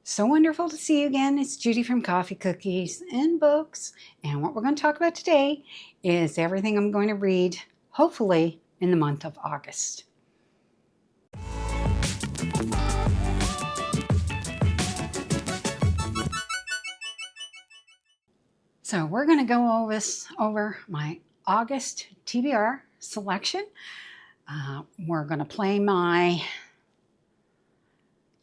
So wonderful to see you again. It's Judy from Coffee, Cookies, and Books. And what we're going to talk about today is everything I'm going to read, hopefully, in the month of August. So we're going to go over my August TBR selection. We're going to play my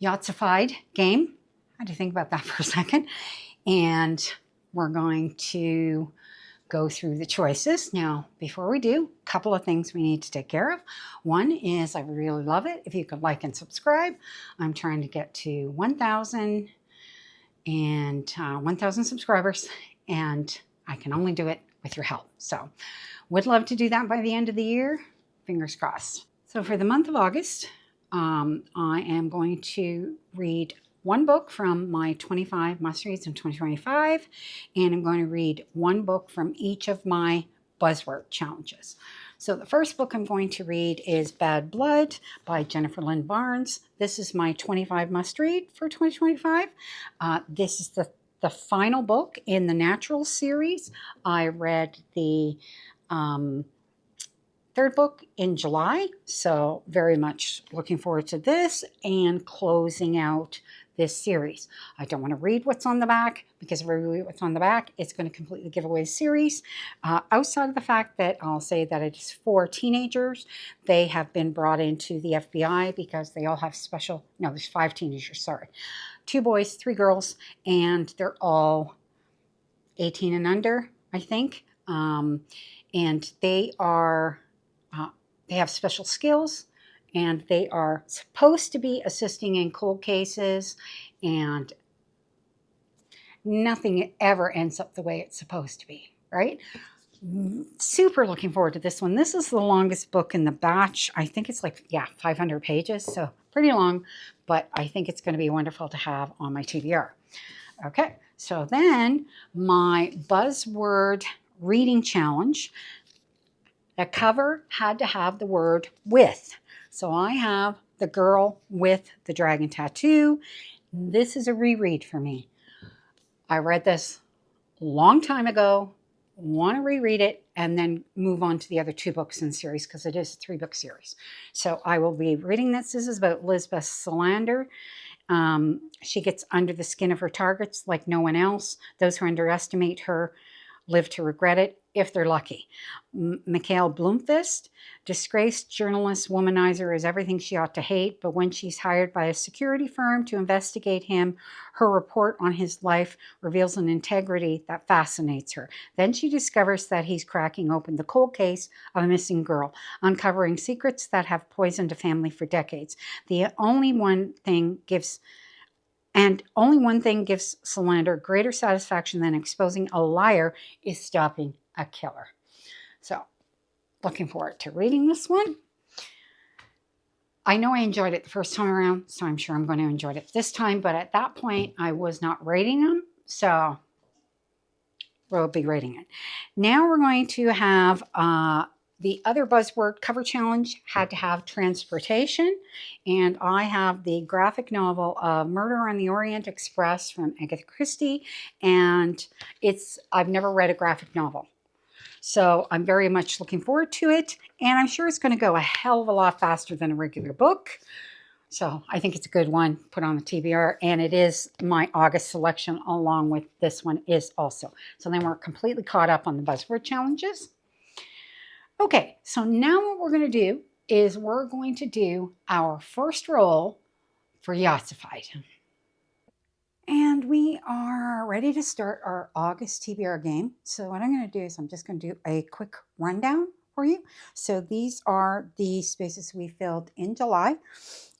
Yahtzified game. I had to think about that for a second. And we're going to go through the choices. Now, before we do, a couple of things we need to take care of. One is I would really love it if you could like and subscribe. I'm trying to get to 1,000 subscribers, and I can only do it with your help. So would love to do that by the end of the year. Fingers crossed. So for the month of August, I am going to read one book from my 25 must-reads in 2025, and I'm going to read one book from each of my buzzword challenges. So the first book I'm going to read is Bad Blood by Jennifer Lynn Barnes. This is my 25 must-read for 2025. This is the final book in the Natural series. I read the third book in July, so very much looking forward to this and closing out this series. I don't want to read what's on the back, because if I read what's on the back, it's going to completely give away the series. Outside of the fact that I'll say that it is for teenagers. They have been brought into the FBI because they all have there's 5 teenagers, sorry. 2 boys, 3 girls, and they're all 18 and under, I think. And they have special skills, and they are supposed to be assisting in cold cases, and nothing ever ends up the way it's supposed to be, right? Super looking forward to this one. This is the longest book in the batch. I think it's 500 pages, so pretty long, but I think it's going to be wonderful to have on my TBR. Okay, so then my buzzword reading challenge. The cover had to have the word with. So I have The Girl with the Dragon Tattoo. This is a reread for me. I read this a long time ago, want to reread it, and then move on to the other 2 books in the series, because it is a 3-book series. So I will be reading this. This is about Lisbeth Salander. She gets under the skin of her targets like no one else. Those who underestimate her live to regret it, if they're lucky. Mikhail Bloomfist, disgraced journalist, womanizer, is everything she ought to hate, but when she's hired by a security firm to investigate him, her report on his life reveals an integrity that fascinates her. Then she discovers that he's cracking open the cold case of a missing girl, uncovering secrets that have poisoned a family for decades. Only one thing gives Salander greater satisfaction than exposing a liar is stopping a killer. So, looking forward to reading this one. I know I enjoyed it the first time around, so I'm sure I'm going to enjoy it this time. But at that point, I was not rating them, so we'll be rating it. Now we're going to have the other buzzword cover challenge had to have transportation, and I have the graphic novel Murder on the Orient Express from Agatha Christie, and I've never read a graphic novel. So I'm very much looking forward to it, and I'm sure it's going to go a hell of a lot faster than a regular book. So I think it's a good one, put on the TBR, and it is my August selection along with this one is also. So then we're completely caught up on the buzzword challenges. Okay, so now what we're going to do is we're going to do our first roll for Yahtzified. And we are ready to start our August TBR game. So what I'm going to do is I'm just going to do a quick rundown for you. So these are the spaces we filled in July.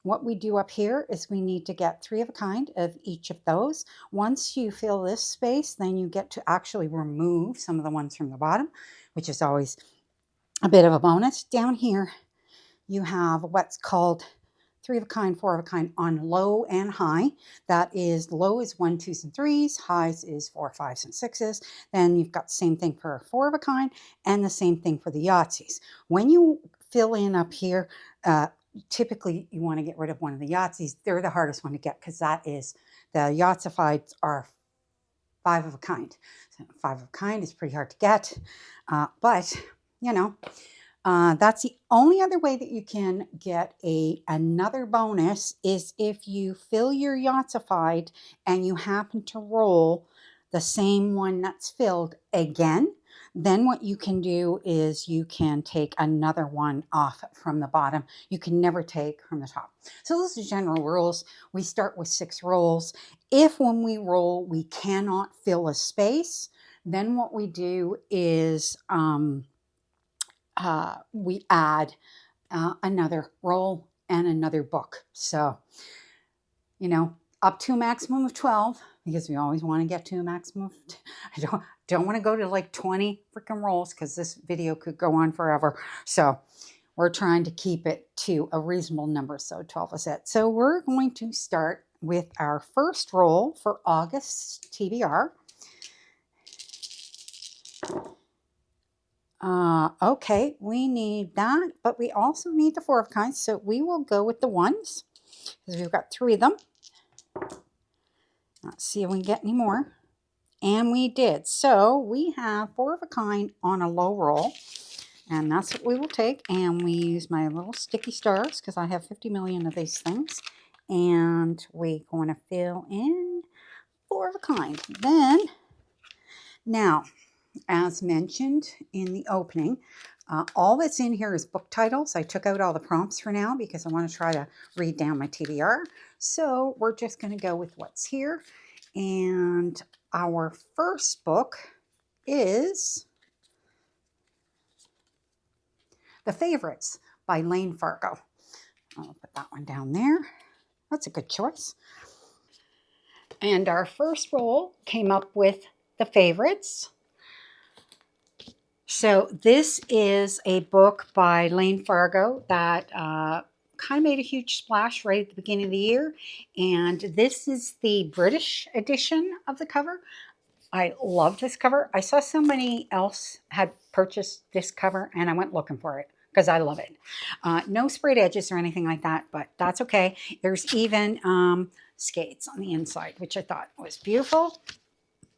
What we do up here is we need to get 3 of a kind of each of those. Once you fill this space, then you get to actually remove some of the ones from the bottom, which is always a bit of a bonus. Down here, you have what's called 3 of a kind, 4 of a kind on low and high. That is, low is 1, 2s, and 3s. Highs is 4, 5s, and 6s. Then you've got the same thing for 4 of a kind and the same thing for the Yahtzees. When you fill in up here, typically you want to get rid of one of the Yahtzees. They're the hardest one to get because the Yahtzifieds are 5 of a kind. So 5 of a kind is pretty hard to get, but you know, that's the only other way that you can get another bonus is if you fill your Yahtzified and you happen to roll the same one that's filled again. Then what you can do is you can take another one off from the bottom. You can never take from the top. So those are general rules. We start with 6 rolls. If when we roll we cannot fill a space, then what we do is we add another roll and another book. So, you know, up to a maximum of 12, because we always want to get to a maximum of, I don't want to go to like 20 freaking rolls because this video could go on forever. So we're trying to keep it to a reasonable number. So 12 is it. So we're going to start with our first roll for August's TBR. Okay, we need that, but we also need the 4 of kinds. So we will go with the 1s because we've got 3 of them. Let's see if we can get any more. And we did. So we have 4 of a kind on a low roll. And that's what we will take. And we use my little sticky stars because I have 50 million of these things. And we're going to fill in 4 of a kind. Then, now, as mentioned in the opening, all that's in here is book titles. I took out all the prompts for now because I want to try to read down my TBR. So we're just going to go with what's here. And our first book is The Favorites by Lane Fargo. I'll put that one down there. That's a good choice. And our first roll came up with The Favorites. So this is a book by Lane Fargo that kind of made a huge splash right at the beginning of the year. And this is the British edition of the cover. I love this cover. I saw somebody else had purchased this cover and I went looking for it because I love it. No sprayed edges or anything like that, but that's okay. There's even skates on the inside, which I thought was beautiful.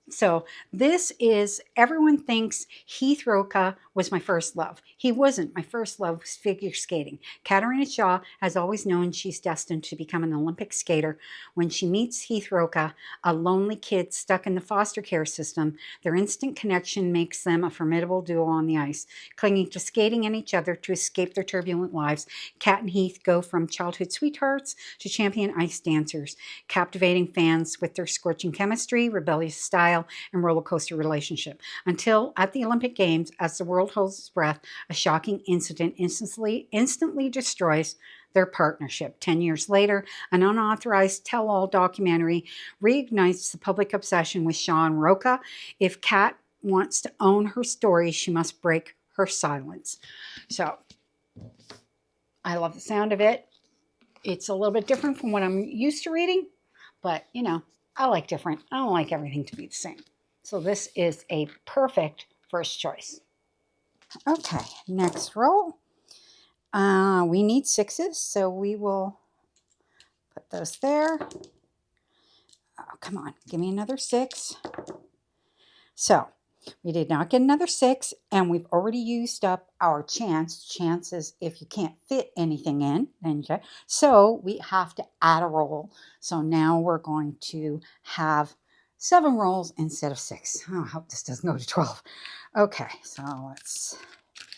So this is, everyone thinks Heath Roca was my first love. He wasn't. My first love was figure skating. Katarina Shaw has always known she's destined to become an Olympic skater. When she meets Heath Roca, a lonely kid stuck in the foster care system, their instant connection makes them a formidable duo on the ice. Clinging to skating and each other to escape their turbulent lives, Kat and Heath go from childhood sweethearts to champion ice dancers, captivating fans with their scorching chemistry, rebellious style, and roller coaster relationship. Until at the Olympic Games, as the world holds its breath, a shocking incident instantly destroys their partnership. 10 years later, an unauthorized tell-all documentary reignites the public obsession with Shaw and Roca. If Kat wants to own her story, she must break her silence. So, I love the sound of it. It's a little bit different from what I'm used to reading, but, you know, I like different. I don't like everything to be the same. So this is a perfect first choice. Okay, next roll. We need 6s, so we will put those there. Oh, come on, give me another 6. So we did not get another 6, and we've already used up our chance. Chances if you can't fit anything in, then you, so we have to add a roll. So now we're going to have 7 rolls instead of 6. Oh, I hope this doesn't go to 12. Okay, so let's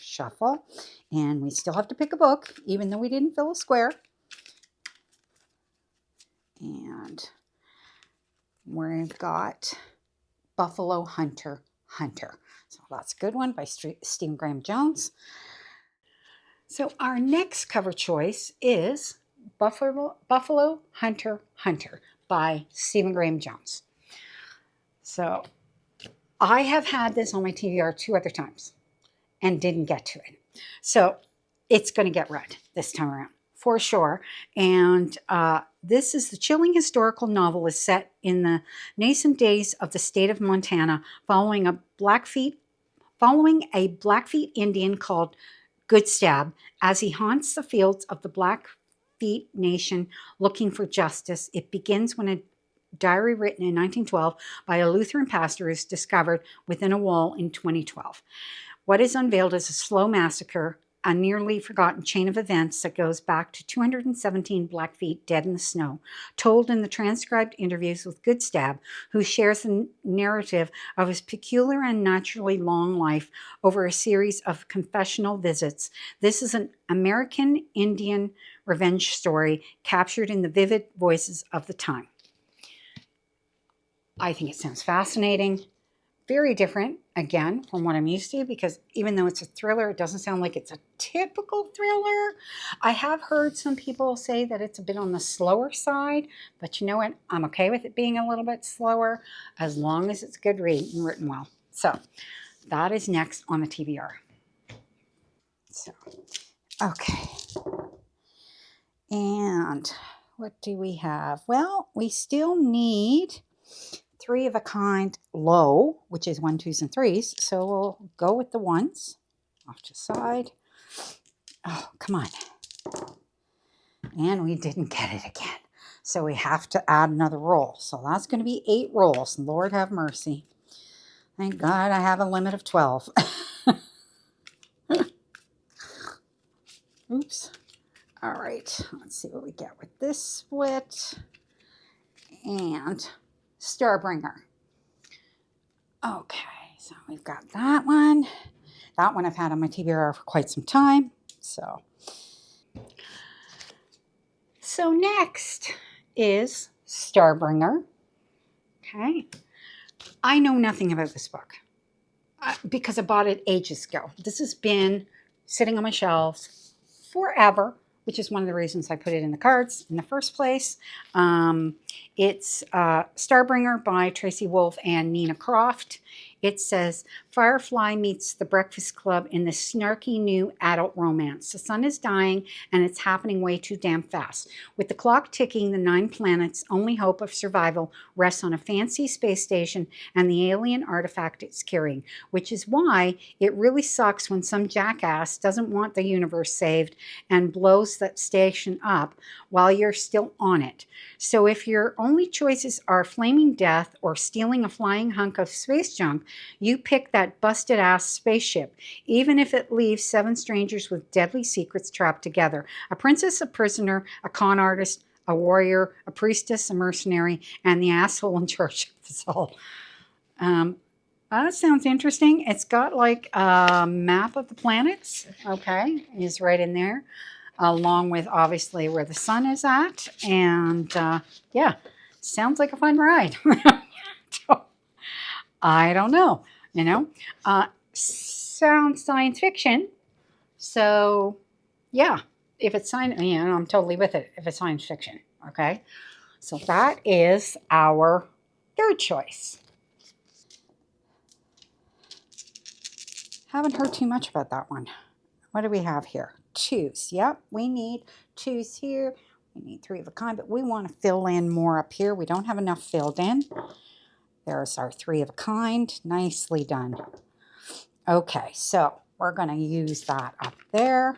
shuffle, and we still have to pick a book, even though we didn't fill a square. And we've got Buffalo Hunter. So that's a good one by Stephen Graham Jones. So our next cover choice is Buffalo Hunter by Stephen Graham Jones. So I have had this on my TBR 2 other times and didn't get to it. So it's going to get read this time around for sure. And this is the chilling historical novel is set in the nascent days of the state of Montana following a Blackfeet Indian called Good Stab as he haunts the fields of the Blackfeet Nation looking for justice. It begins when a diary written in 1912 by a Lutheran pastor is discovered within a wall in 2012. What is unveiled is a slow massacre, a nearly forgotten chain of events that goes back to 217 Blackfeet dead in the snow, told in the transcribed interviews with Good Stab, who shares the narrative of his peculiar and naturally long life over a series of confessional visits. This is an American Indian revenge story captured in the vivid voices of the time. I think it sounds fascinating. Very different, again, from what I'm used to, because even though it's a thriller, it doesn't sound like it's a typical thriller. I have heard some people say that it's a bit on the slower side, but you know what? I'm okay with it being a little bit slower as long as it's good read and written well. So that is next on the TBR. So, okay. And what do we have? Well, we still need 3 of a kind low, which is 1s, 2s, and 3s. So we'll go with the 1s off to the side. Oh, come on. And we didn't get it again. So we have to add another roll. So that's going to be 8 rolls. Lord have mercy. Thank God I have a limit of 12. Oops. All right. Let's see what we get with this split. And Starbringer. Okay, so we've got that one. That one I've had on my TBR for quite some time. So next is Starbringer. Okay. I know nothing about this book because I bought it ages ago. This has been sitting on my shelves forever, which is one of the reasons I put it in the cards in the first place. It's Starbringer by Tracy Wolff and Nina Croft. It says, Firefly meets the Breakfast Club in this snarky new adult romance. The sun is dying, and it's happening way too damn fast. With the clock ticking, the 9 planets' only hope of survival rests on a fancy space station and the alien artifact it's carrying, which is why it really sucks when some jackass doesn't want the universe saved and blows that station up while you're still on it. So if your only choices are flaming death or stealing a flying hunk of space junk, you pick that busted-ass spaceship, even if it leaves 7 strangers with deadly secrets trapped together. A princess, a prisoner, a con artist, a warrior, a priestess, a mercenary, and the asshole in charge of us all. That sounds interesting. It's got like a map of the planets, okay, is right in there, along with obviously where the sun is at. And yeah, sounds like a fun ride. I don't know, sounds science fiction. So yeah, if it's science, I'm totally with it if it's science fiction. Okay. So that is our 3rd choice. Haven't heard too much about that one. What do we have here? 2s. Yep, we need 2s here. We need 3 of a kind, but we want to fill in more up here. We don't have enough filled in. There's our 3 of a kind. Nicely done. Okay, so we're going to use that up there.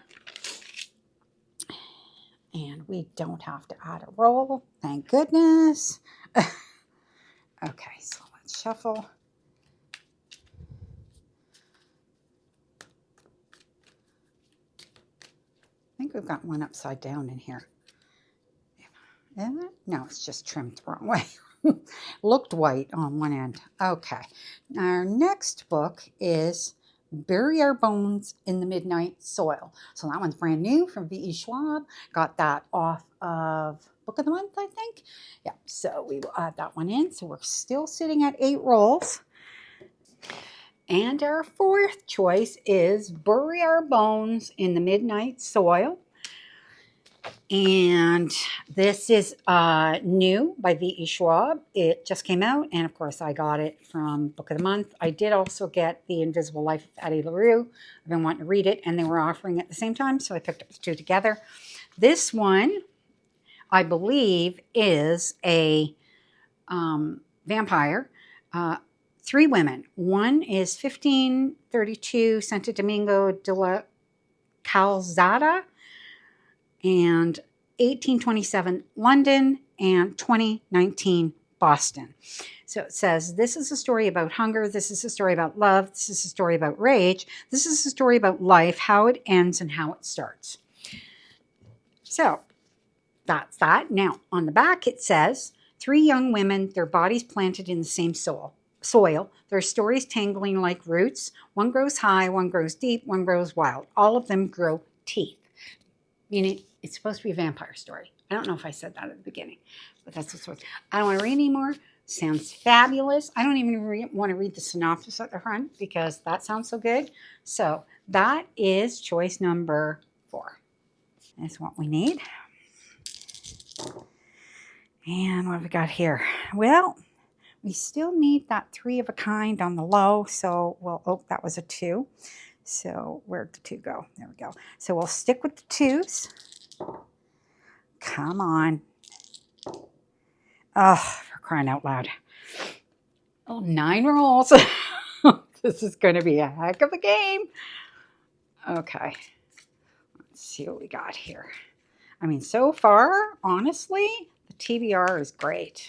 And we don't have to add a roll. Thank goodness. Okay, so let's shuffle. I think we've got one upside down in here. Isn't it? No, it's just trimmed the wrong way. Looked white on one end. Okay. Our next book is Bury Our Bones in the Midnight Soil. So that one's brand new from V.E. Schwab. Got that off of Book of the Month, I think. Yeah, so we will add that one in. So we're still sitting at 8 rolls. And our 4th choice is Bury Our Bones in the Midnight Soil. And this is new by V.E. Schwab. It just came out, and of course I got it from Book of the Month. I did also get The Invisible Life of Addie LaRue. I've been wanting to read it, and they were offering it at the same time, so I picked up the 2 together. This one, I believe, is a vampire. 3 women. One is 1532 Santo Domingo de la Calzada, and 1827 London, and 2019 Boston. So it says, this is a story about hunger. This is a story about love. This is a story about rage. This is a story about life, how it ends and how it starts. So that's that. Now, on the back it says, 3 young women, their bodies planted in the same soil, their stories tangling like roots. One grows high, one grows deep, one grows wild. All of them grow teeth. Meaning, it's supposed to be a vampire story. I don't know if I said that at the beginning, but that's the story. I don't want to read anymore. Sounds fabulous. I don't even want to read the synopsis at the front because that sounds so good. So that is choice number 4. That's what we need. And what have we got here? Well, we still need that 3 of a kind on the low. So we'll, oh, that was a 2. So where'd the 2 go? There we go. So we'll stick with the 2s. Come on. Oh, for crying out loud. Oh, 9 rolls. This is going to be a heck of a game. Okay. Let's see what we got here. I mean, so far, honestly, the TBR is great.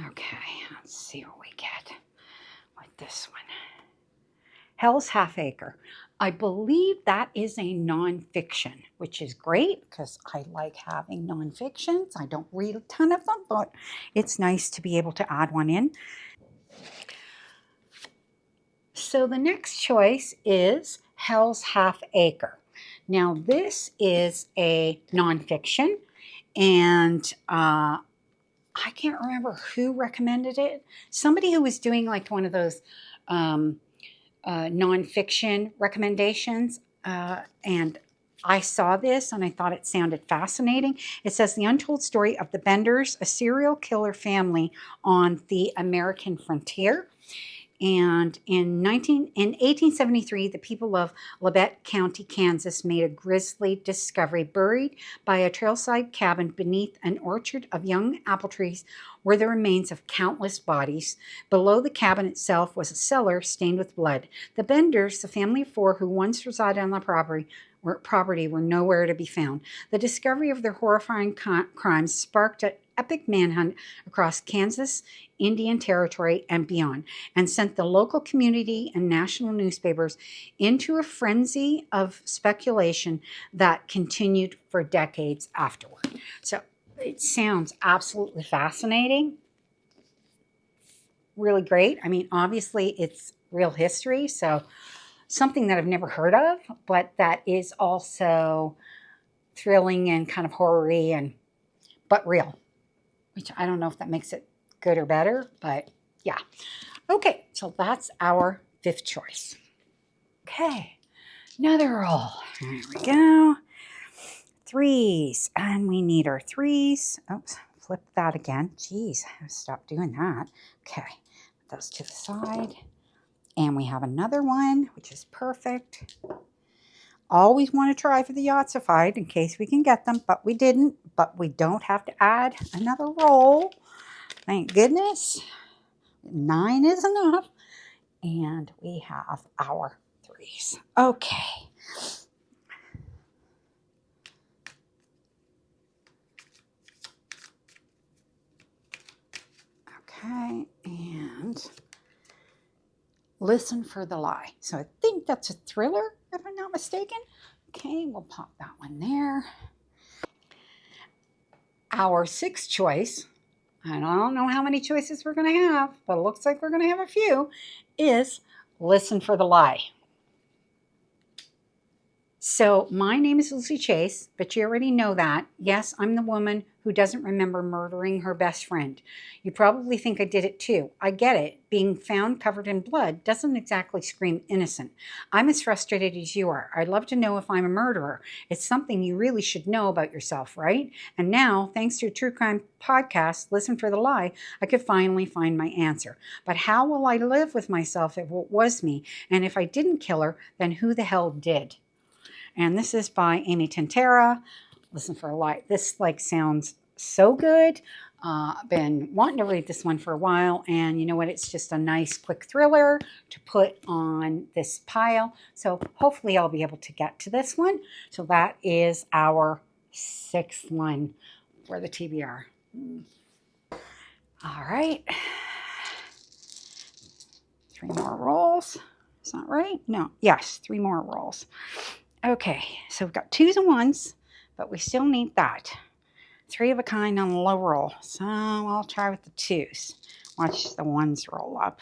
Okay, let's see what we get with this one. Hell's Half Acre. I believe that is a nonfiction, which is great because I like having nonfictions. I don't read a ton of them, but it's nice to be able to add one in. So the next choice is Hell's Half Acre. Now this is a nonfiction, and I can't remember who recommended it. Somebody who was doing like one of those nonfiction recommendations, and I saw this and I thought it sounded fascinating. It says the untold story of the Benders, a serial killer family on the American frontier. And in 1873, the people of Labette County, Kansas, made a grisly discovery. Buried by a trailside cabin beneath an orchard of young apple trees were the remains of countless bodies. Below the cabin itself was a cellar stained with blood. The Benders, the family of 4 who once resided on the property, were nowhere to be found. The discovery of their horrifying crimes sparked an epic manhunt across Kansas, Indian Territory, and beyond, and sent the local community and national newspapers into a frenzy of speculation that continued for decades afterward. So it sounds absolutely fascinating. Really great. I mean, obviously it's real history, so something that I've never heard of, but that is also thrilling and kind of horror-y, but real, which I don't know if that makes it good or better, but yeah. Okay, so that's our 5th choice. Okay, another roll. There we go. 3s, and we need our 3s. Oops, flip that again. Jeez, stop doing that. Okay, put those to the side. And we have another one, which is perfect. Always want to try for the Yahtzified in case we can get them, but we didn't. But we don't have to add another roll. Thank goodness. 9 is enough. And we have our 3s. Okay. Okay, and Listen for the Lie. So I think that's a thriller, if I'm not mistaken. Okay, we'll pop that one there. Our 6th choice, and I don't know how many choices we're going to have, but it looks like we're going to have a few, is Listen for the Lie. So my name is Lucy Chase, but you already know that. Yes, I'm the woman who doesn't remember murdering her best friend. You probably think I did it too. I get it. Being found covered in blood doesn't exactly scream innocent. I'm as frustrated as you are. I'd love to know if I'm a murderer. It's something you really should know about yourself, right? And now, thanks to a true crime podcast, Listen for the Lie, I could finally find my answer. But how will I live with myself if it was me? And if I didn't kill her, then who the hell did? And this is by Amy Tintera. Listen for a Lie. This sounds so good. Been wanting to read this one for a while, and you know what? It's just a nice quick thriller to put on this pile. So hopefully I'll be able to get to this one. So that is our 6th one for the TBR. All right. 3 more rolls. Is that right? No. Yes, 3 more rolls. Okay, so we've got 2s and 1s, but we still need that. 3 of a kind on the low roll. So I'll try with the 2s. Watch the 1s roll up,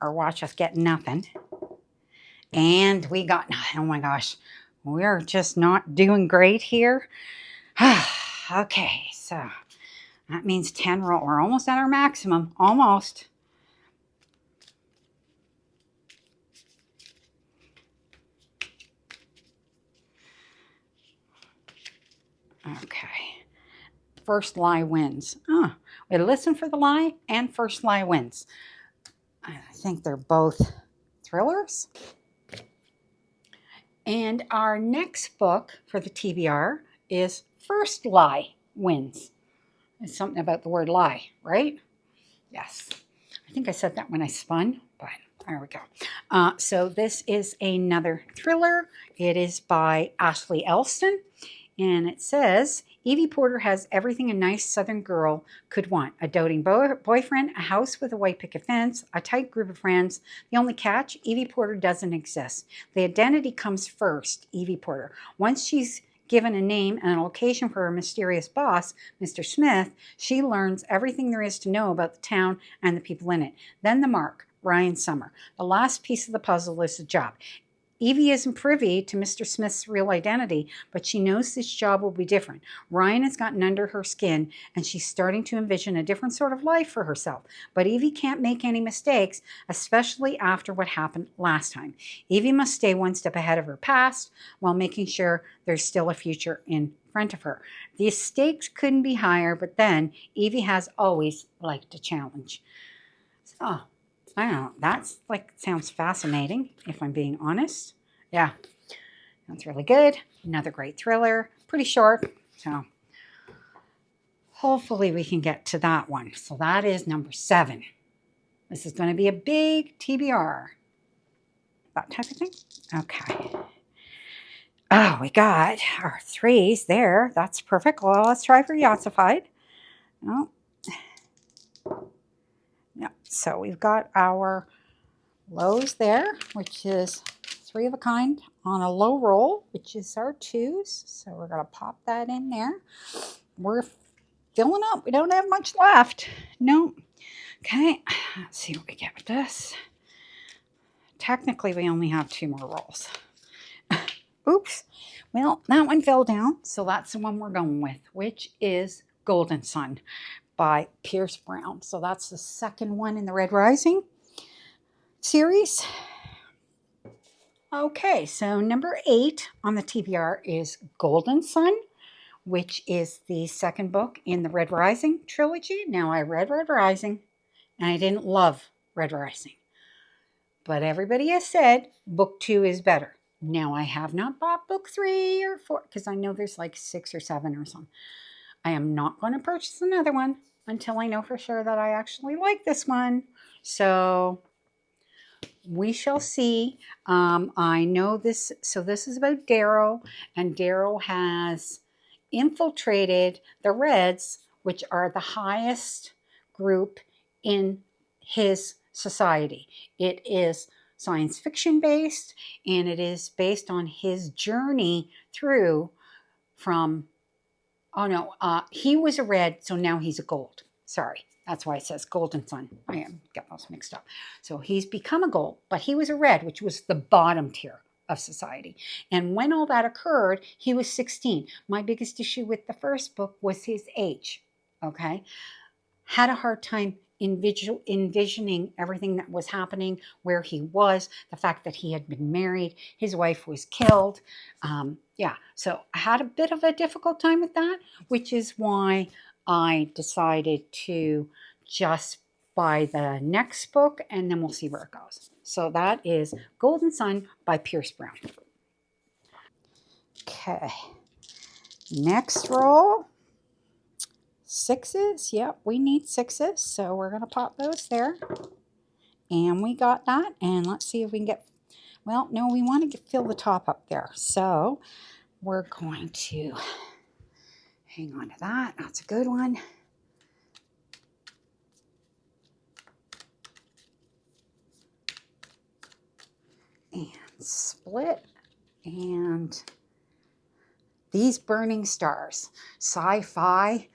or watch us get nothing. And we got nothing. Oh my gosh, we're just not doing great here. Okay, so that means 10 roll. We're almost at our maximum. Almost. Okay. First lie wins. We listen for the lie, and first lie wins. I think they're both thrillers. And our next book for the TBR is First Lie Wins. It's something about the word lie, right? Yes. I think I said that when I spun, but there we go. So this is another thriller. It is by Ashley Elston. And it says, Evie Porter has everything a nice Southern girl could want. A doting boyfriend, a house with a white picket fence, a tight group of friends. The only catch, Evie Porter doesn't exist. The identity comes first, Evie Porter. Once she's given a name and a location for her mysterious boss, Mr. Smith, she learns everything there is to know about the town and the people in it. Then the mark, Ryan Summer. The last piece of the puzzle is the job. Evie isn't privy to Mr. Smith's real identity, but she knows this job will be different. Ryan has gotten under her skin, and she's starting to envision a different sort of life for herself. But Evie can't make any mistakes, especially after what happened last time. Evie must stay one step ahead of her past while making sure there's still a future in front of her. The stakes couldn't be higher, but then Evie has always liked a challenge. So, I don't know. That's sounds fascinating, if I'm being honest. Yeah, that's really good. Another great thriller. Pretty short. So hopefully we can get to that one. So that is number 7. This is going to be a big TBR. That type of thing. Okay. Oh, we got our 3s there. That's perfect. Well, let's try for Yahtzified. Oh. Yeah, so we've got our lows there, which is 3 of a kind on a low roll, which is our 2s. So we're going to pop that in there. We're filling up. We don't have much left. No. Okay, let's see what we get with this. Technically, we only have 2 more rolls. Oops. Well, that one fell down, so that's the one we're going with, which is Golden Sun by Pierce Brown. So that's the 2nd one in the Red Rising series. Okay, so number 8 on the TBR is Golden Sun, which is the 2nd book in the Red Rising trilogy. Now, I read Red Rising, and I didn't love Red Rising. But everybody has said book 2 is better. Now, I have not bought book 3 or 4, because I know there's 6 or 7 or something. I am not going to purchase another one until I know for sure that I actually like this one. So we shall see. I know this. So this is about Darrow, and Darrow has infiltrated the Reds, which are the highest group in his society. It is science fiction based, and it is based on his journey through from, he was a red, so now he's a gold. Sorry, that's why it says Golden Sun. I am getting those mixed up. So he's become a gold, but he was a red, which was the bottom tier of society. And when all that occurred, he was 16. My biggest issue with the first book was his age, okay? Had a hard time envisioning everything that was happening, where he was, the fact that he had been married, his wife was killed. So I had a bit of a difficult time with that, which is why I decided to just buy the next book, and then we'll see where it goes. So that is Golden Sun by Pierce Brown. Okay. Next roll. sixes. Yep, we need sixes. So we're going to pop those there. And we got that. And let's see if we can get, well, no, we want to fill the top up there. So we're going to hang on to that. That's a good one. And split. And these burning stars, sci-fi,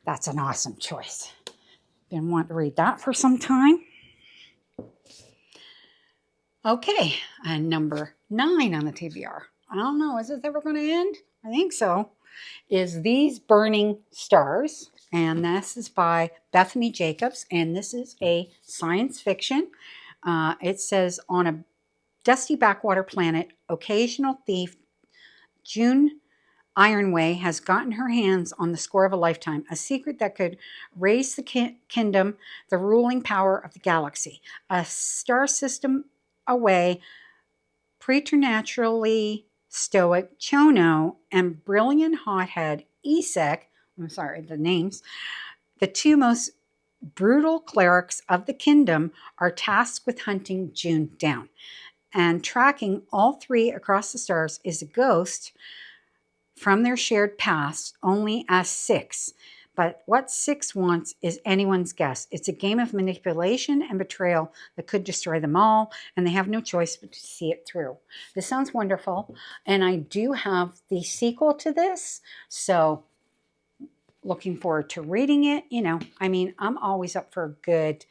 that's an awesome choice. Been wanting to read that for some time. Okay, and number 9 on the TBR. I don't know, is this ever going to end? I think so. Is These Burning Stars. And this is by Bethany Jacobs. And this is a science fiction. It says, on a dusty backwater planet, occasional thief June Ironway has gotten her hands on the score of a lifetime, a secret that could raise the kingdom, the ruling power of the galaxy. A star system away, preternaturally stoic Chono and brilliant hothead Isek, I'm sorry, the names, the two most brutal clerics of the kingdom, are tasked with hunting June down. And tracking all three across the stars is a ghost from their shared past, only as 6. But what 6 wants is anyone's guess. It's a game of manipulation and betrayal that could destroy them all, and they have no choice but to see it through. This sounds wonderful, and I do have the sequel to this, so looking forward to reading it. You know, I mean, I'm always up for good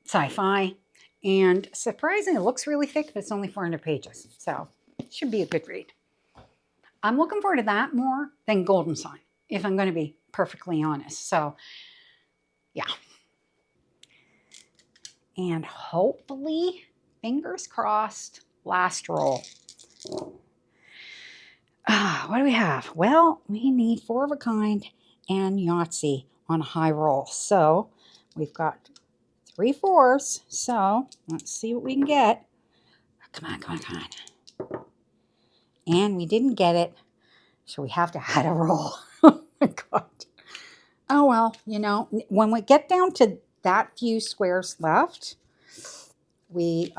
sci-fi, and surprisingly, it looks really thick, but it's only 400 pages, so it should be a good read. I'm looking forward to that more than Golden Sign, if I'm going to be perfectly honest. So, yeah. And hopefully, fingers crossed, last roll. What do we have? Well, we need 4 of a kind and Yahtzee on a high roll. So, we've got 3 4s. So, let's see what we can get. Come on, come on, come on. And we didn't get it, so we have to add a roll. Oh my God. Oh well, you know, when we get down to that few squares left, we,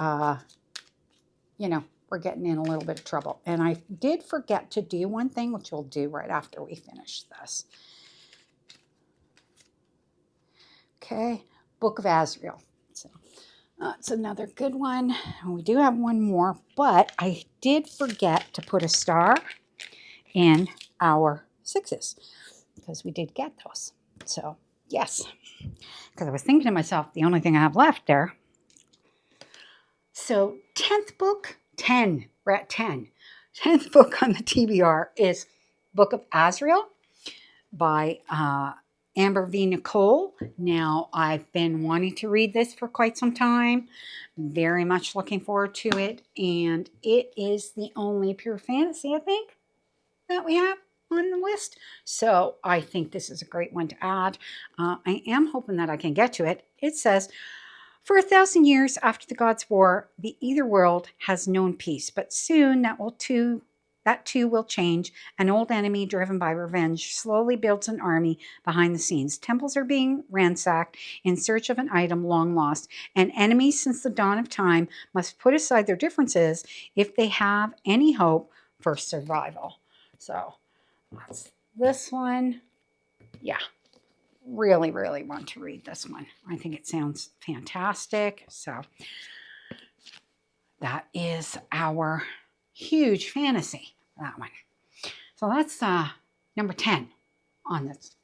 you know, we're getting in a little bit of trouble. And I did forget to do one thing, which we'll do right after we finish this. Okay, Book of Azrael. So that's another good one. We do have one more, but I did forget to put a star in our 6s because we did get those. So, yes, because I was thinking to myself, the only thing I have left there. So, 10th book, 10. We're at 10. 10th book on the TBR is Book of Azrael by Amber V. Nicole. Now, I've been wanting to read this for quite some time. Very much looking forward to it. And it is the only pure fantasy, I think, that we have on the list. So I think this is a great one to add. I am hoping that I can get to it. It says, for 1,000 years after the gods' war, the Ether world has known peace, but soon that too will change. An old enemy driven by revenge slowly builds an army behind the scenes. Temples are being ransacked in search of an item long lost, and enemies since the dawn of time must put aside their differences if they have any hope for survival. So that's this one. Yeah, really, really want to read this one. I think it sounds fantastic. So that is our huge fantasy, that one. So that's number 10 on this.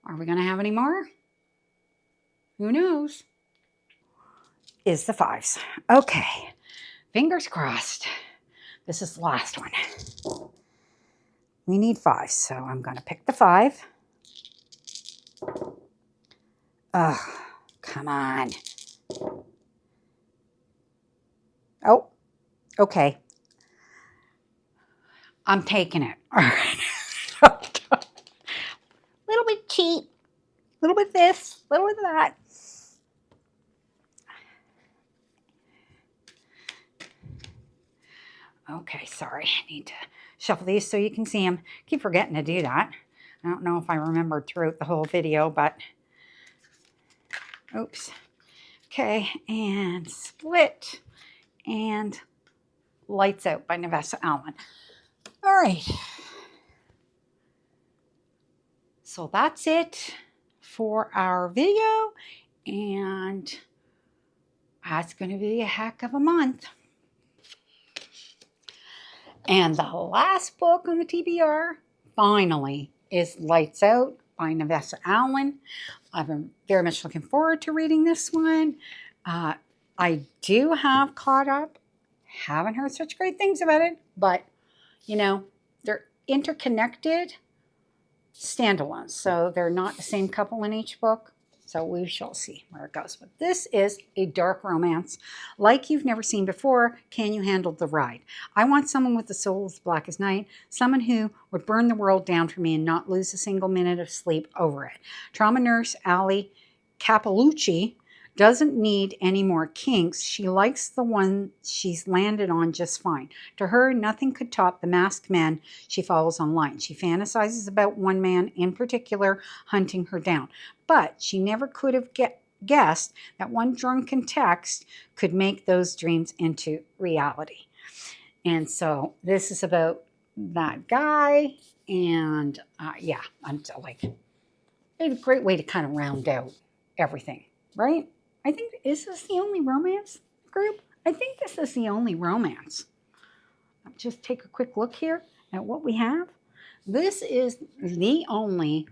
Are we going to have any more? Who knows? Is the 5s. Okay, fingers crossed. This is the last one. We need 5s, so I'm going to pick the 5. Oh, come on. Oh, okay. I'm taking it. All right. A little bit cheap. A little bit this. A little bit of that. Okay, sorry. I need to shuffle these so you can see them. Keep forgetting to do that. I don't know if I remembered throughout the whole video, but oops. Okay, and Split and Lights Out by Navessa Allen. All right. So that's it for our video, and that's going to be a heck of a month. And the last book on the TBR, finally, is Lights Out by Navessa Allen. I've been very much looking forward to reading this one. I do have caught up. Haven't heard such great things about it, but, you know, they're interconnected standalones, so they're not the same couple in each book. So we shall see where it goes. But this is a dark romance like you've never seen before. Can you handle the ride? I want someone with a soul as black as night, someone who would burn the world down for me and not lose a single minute of sleep over it. Trauma nurse Allie Capalucci doesn't need any more kinks. She likes the one she's landed on just fine. To her, nothing could top the masked men she follows online. She fantasizes about one man in particular hunting her down. But she never could have guessed that one drunken text could make those dreams into reality. And so this is about that guy. And yeah, I'm like, it's a great way to kind of round out everything, right? I think, is this the only romance group? I think this is the only romance. I'll just take a quick look here at what we have. This is the only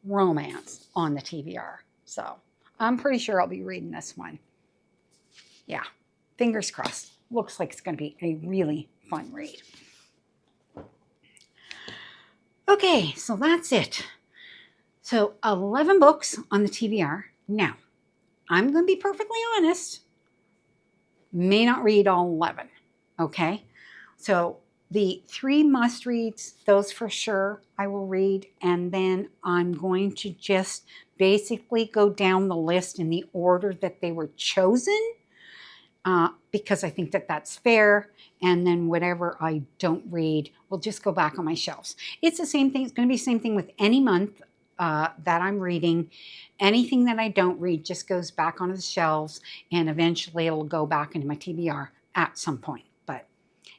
romance on the TBR. So I'm pretty sure I'll be reading this one. Yeah, fingers crossed. Looks like it's going to be a really fun read. Okay, so that's it. So 11 books on the TBR. Now, I'm going to be perfectly honest, may not read all 11, okay? So the 3 must-reads, those for sure I will read, and then I'm going to just basically go down the list in the order that they were chosen, because I think that that's fair, and then whatever I don't read will just go back on my shelves. It's the same thing. It's going to be the same thing with any month that I'm reading. Anything that I don't read just goes back onto the shelves, and eventually it'll go back into my TBR at some point. But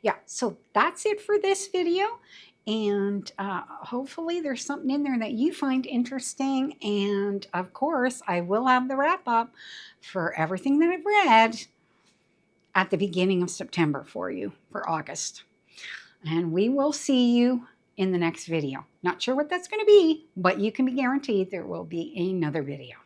yeah, so that's it for this video. And hopefully there's something in there that you find interesting. And of course, I will have the wrap up for everything that I've read at the beginning of September for you for August. And we will see you in the next video. Not sure what that's going to be, but you can be guaranteed there will be another video.